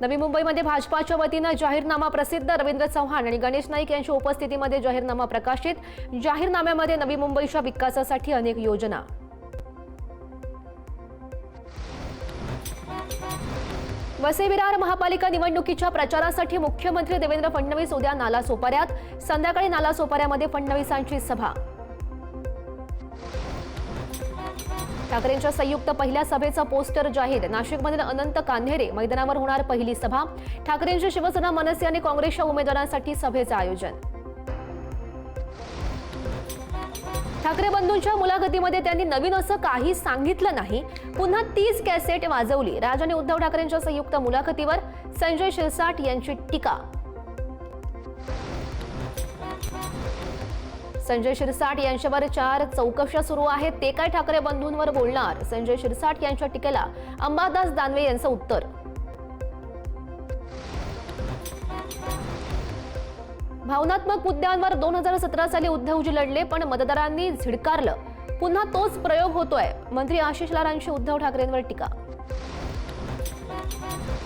नवी मुंबईमध्ये भाजपाच्या वतीनं जाहीरनामा प्रसिद्ध रवींद्र चव्हाण आणि गणेश नाईक यांच्या उपस्थितीमध्ये जाहीरनामा प्रकाशित। जाहीरनाम्यामध्ये नवी मुंबईच्या विकासासाठी अनेक योजना। वसई विरार महापालिका निवडणुकीच्या प्रचारासाठी मुख्यमंत्री देवेंद्र फडणवीस उद्या नालासोपाऱ्यात। संध्याकाळी नालासोपाऱ्यामध्ये फडणवीसांची सभा। ठाकरेंच्या संयुक्त पहिल्या सभेचा पोस्टर जाहीर। नाशिकमधील अनंत कान्हेरे मैदानावर होणार पहिली सभा। ठाकरेंची शिवसेना, मनसे आणि काँग्रेसच्या उमेदवारांसाठी सभेचं आयोजन। ठाकरे बंधूंच्या मुलाखतीमध्ये त्यांनी नवीन असं काही सांगितलं नाही। पुन्हा तीच कॅसेट वाजवली। राज आणि उद्धव ठाकरेंच्या संयुक्त मुलाखतीवर संजय शिरसाट यांची टीका। संजय शिरसाट यांच्यावर 4 चौकशा सुरू आहेत। ते काय ठाकरे बंधूंवर बोलणार? संजय शिरसाट यांच्या टीकेला अंबादास दानवे यांचं उत्तर। भावनात्मक मुद्द्यांवर 2017 साली उद्धवजी लढले, पण मतदारांनी झिडकारलं। पुन्हा तोच प्रयोग होतोय। मंत्री आशिष लारांची उद्धव ठाकरेंवर टीका।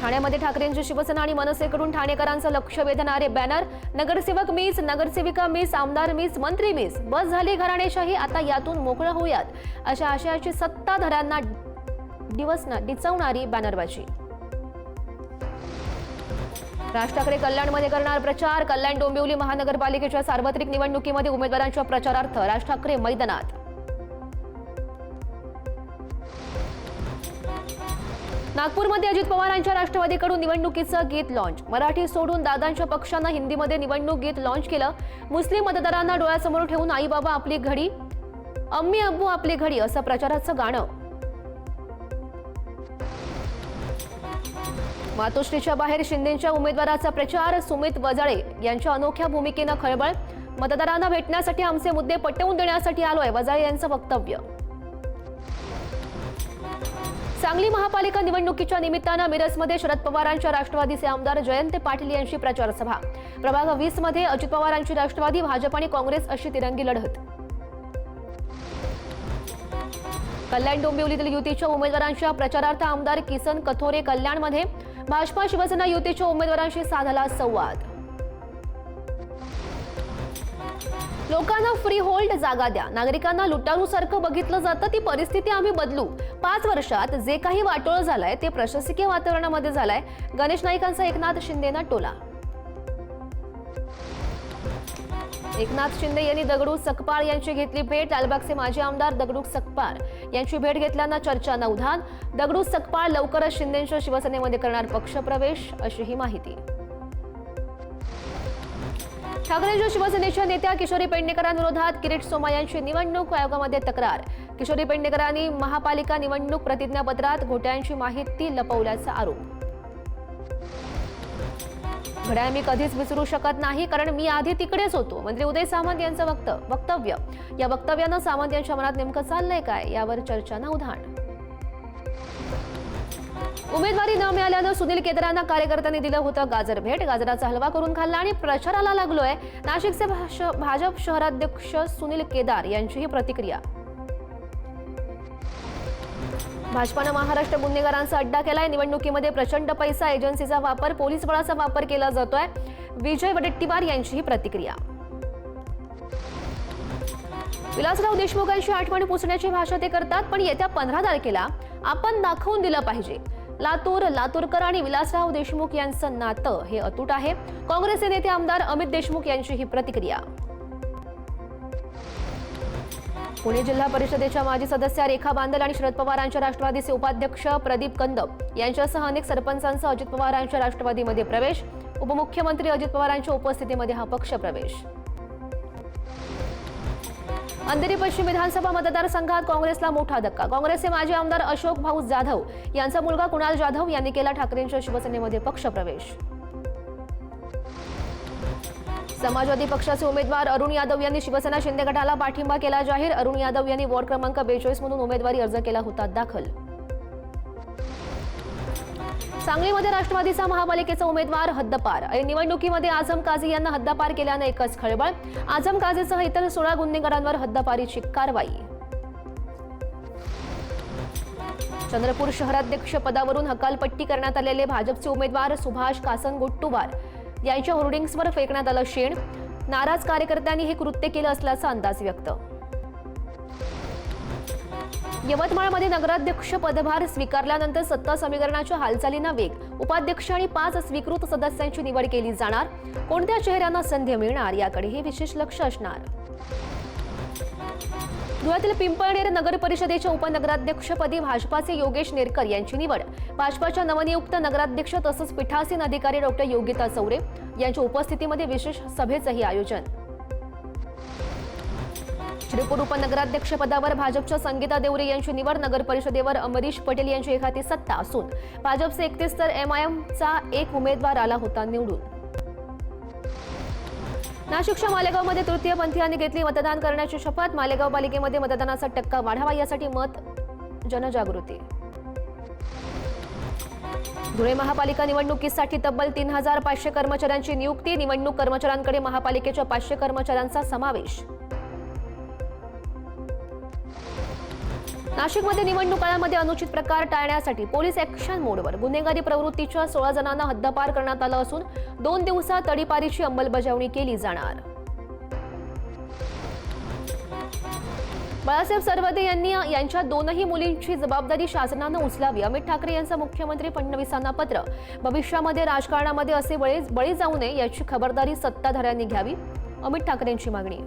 ठाण्यामध्ये ठाकरेंची शिवसेना आणि मनसेकडून ठाणेकरांचं लक्ष वेधणारे बॅनर। नगरसेवक मीच, नगरसेविका मीच, आमदार मीच, मंत्री मीच, बस झाली घराणेशाही, आता यातून मोकळं होऊयात, अशा आशयाची सत्ताधाऱ्यांना डिचवणारी बॅनरबाजी। राज ठाकरे कल्याणमध्ये करणार प्रचार। कल्याण डोंबिवली महानगरपालिकेच्या सार्वत्रिक निवडणुकीमध्ये उमेदवारांच्या प्रचारार्थ राज ठाकरे मैदानात। नागपूरमध्ये अजित पवारांच्या राष्ट्रवादीकडून निवडणुकीचं गीत लॉन्च। मराठी सोडून दादांच्या पक्षानं हिंदीमध्ये निवडणूक गीत लॉन्च केलं। मुस्लिम मतदारांना डोळ्यासमोर ठेवून आई बाबा आपली घडी, अम्मी अब्बू आपली घडी असं प्रचाराचं गाणं। मातोश्रीच्या बाहेर शिंदेच्या उमेदवाराचा प्रचार। सुमित वजळे यांच्या अनोख्या भूमिकेनं खळबळ। मतदारांना भेटण्यासाठी आमचे मुद्दे पटवून देण्यासाठी आलोय, वजळे यांचं वक्तव्य। सांगली महापालिका निवडणुकीच्या निमित्तानं मिरजमध्ये शरद पवारांच्या राष्ट्रवादीचे आमदार जयंत पाटील यांची प्रचार सभा। प्रभाग 20 मध्ये अजित पवारांची राष्ट्रवादी, भाजप आणि काँग्रेस अशी तिरंगी लढत। कल्याण डोंबिवलीतील युतीच्या उमेदवारांच्या प्रचारार्थ आमदार किसन कथोरे कल्याणमध्ये। भाजपा शिवसेना युतीच्या उमेदवारांशी साधला संवाद। लोकांना फ्री होल्ड जागा द्या, नागरिकांना लुटारूसारखं बघितलं जातं, ती परिस्थिती आम्ही बदलू। 5 वर्षात जे काही वाटोळं झालंय ते प्रशासकीय वातावरणामध्ये झालंय। गणेश नाईकांचा एकनाथ शिंदेना टोला। एकनाथ शिंदे यांनी दगडू सकपाळ यांची घेतली भेट। लालबागचे माजी आमदार दगडू सकपाळ यांची भेट घेतल्यानं चर्चांना उधाण। दगडू सकपाळ लवकरच शिंदेच्या शिवसेनेमध्ये करणार पक्षप्रवेश, अशी ही माहिती। ठाकरेंच्या शिवसेनेच्या नेत्या किशोरी पेडणेकरांविरोधात किरीट सोमा यांची निवडणूक आयोगामध्ये तक्रार। किशोरी पेडणेकरांनी महापालिका निवडणूक प्रतिज्ञापत्रात घोटाळ्यांची माहिती लपवल्याचा आरोप। घड्याळ मी कधीच विसरू शकत नाही, कारण मी आधी तिकडेच होतो, मंत्री उदय सामंत यांचं वक्तव्य। या वक्तव्यानं सामंत यांच्या मनात नेमकं चाललंय काय, यावर चर्चांना उधाण। उमेदवारी न मिळाल्यानं सुनील केदारांना कार्यकर्त्यांनी दिलं होतं गाजर भेट। गाजराचा हलवा करून खाल्ला आणि प्रचाराला लागलोय। नाशिकचे भाजप शहराध्यक्ष सुनील केदार यांची ही प्रतिक्रिया। भाजपानं महाराष्ट्र गुन्हेगारांचा अड्डा केलाय। निवडणुकीमध्ये प्रचंड पैसा, एजन्सीचा वापर, पोलीस बळाचा वापर केला जातोय। विजय वडेट्टीवार यांची ही प्रतिक्रिया। विलासराव देशमुख यांची आठवण पुसण्याची भाषा ते करतात, पण येत्या 15 तारखेला आपण दाखवून दिलं पाहिजे। लातूरकर आणि विलासराव देशमुख यांचं नातं हे अतूट आहे। काँग्रेसचे नेते आमदार अमित देशमुख यांची ही प्रतिक्रिया। पुणे जिल्हा परिषदेच्या माजी सदस्या रेखा बांदल आणि शरद पवारांच्या राष्ट्रवादीचे उपाध्यक्ष प्रदीप कंदप यांच्यासह अनेक सरपंचांचा अजित पवारांच्या राष्ट्रवादीमध्ये प्रवेश। उपमुख्यमंत्री अजित पवारांच्या उपस्थितीमध्ये हा पक्षप्रवेश। अंधेरी पश्चिम विधानसभा मतदारसंघात काँग्रेसला मोठा धक्का। काँग्रेसचे माजी आमदार अशोक भाऊ जाधव यांचा मुलगा कुणाल जाधव यांनी केला ठाकरेंच्या शिवसेनेमध्ये पक्षप्रवेश। समाजवादी पक्षाचे उमेदवार अरुण यादव यांनी शिवसेना शिंदे गटाला पाठिंबा केला जाहीर। अरुण यादव यांनी वॉर्ड क्रमांक 42 मधून उमेदवारी अर्ज केला होता दाखल। सांगलीमध्ये राष्ट्रवादीचा महापालिकेचा उमेदवार हद्दपार। निवडणुकीमध्ये आझम काझी यांना हद्दपार केल्याने एकच खळबळ। आझम काझीसह इतर 16 गुन्हेगारांवर हद्दपारीची कारवाई। चंद्रपूर शहराध्यक्ष पदावरून हकालपट्टी करण्यात आलेले भाजपचे उमेदवार सुभाष कासनगोट्टूवार यांच्या होर्डिंग्सवर फेकण्यात आलं शेण. नाराज कार्यकर्त्यांनी हे कृत्य केलं असल्याचा अंदाज व्यक्त. यवतमाळमध्ये नगराध्यक्ष पदभार स्वीकारल्यानंतर सत्ता समीकरणाच्या हालचालींना वेग. उपाध्यक्ष आणि 5 स्वीकृत सदस्यांची निवड केली जाणार. कोणत्या चेहऱ्यांना संधी मिळणार याकडेही विशेष लक्ष असणार. धुळ्यातील पिंपळनेर नगर परिषदेच्या उपनगराध्यक्षपदी भाजपाचे योगेश नेरकर यांची निवड. भाजपाच्या नवनियुक्त नगराध्यक्ष तसंच पीठासीन अधिकारी डॉक्टर योगिता चौरे यांच्या उपस्थितीमध्ये विशेष सभेचंही आयोजन. श्रीपूर उपनगराध्यक्ष पदावर भाजपच्या संगीता देवरे यांची निवड. नगर परिषदेवर अमरीश पटेल यांची एखादी सत्ता असून भाजपचे 31 तर MIMचा एक उमेदवार आला होता निवडून. नाशिकच्या मालेगावमध्ये तृतीयपंथीयांनी घेतली मतदान करण्याची शपथ. मालेगाव पालिकेमध्ये मतदानाचा टक्का वाढावा यासाठी मत जनजागृती. धुळे महापालिका निवडणुकीसाठी तब्बल 3500 कर्मचाऱ्यांची नियुक्ती. निवडणूक कर्मचाऱ्यांकडे महापालिकेच्या 500 कर्मचाऱ्यांचा समावेश. नाशिकमध्ये निवडणूक काळामध्ये अनुचित प्रकार टाळण्यासाठी पोलीस ऍक्शन मोडवर गुन्हेगारी प्रवृत्तीच्या 16 जणांना हद्दपार करण्यात आलं असून 2 दिवसात तडीपारीची अंमलबजावणी केली जाणार. बाळासाहेब सरवदे यांनी यांच्या 2ही मुलींची जबाबदारी शासनानं उचलावी. अमित ठाकरे यांचं मुख्यमंत्री फडणवीसांना पत्र. भविष्यामध्ये राजकारणामध्ये असे बळी जाऊ नये याची खबरदारी सत्ताधाऱ्यांनी घ्यावी. अमित ठाकरेंची मागणी.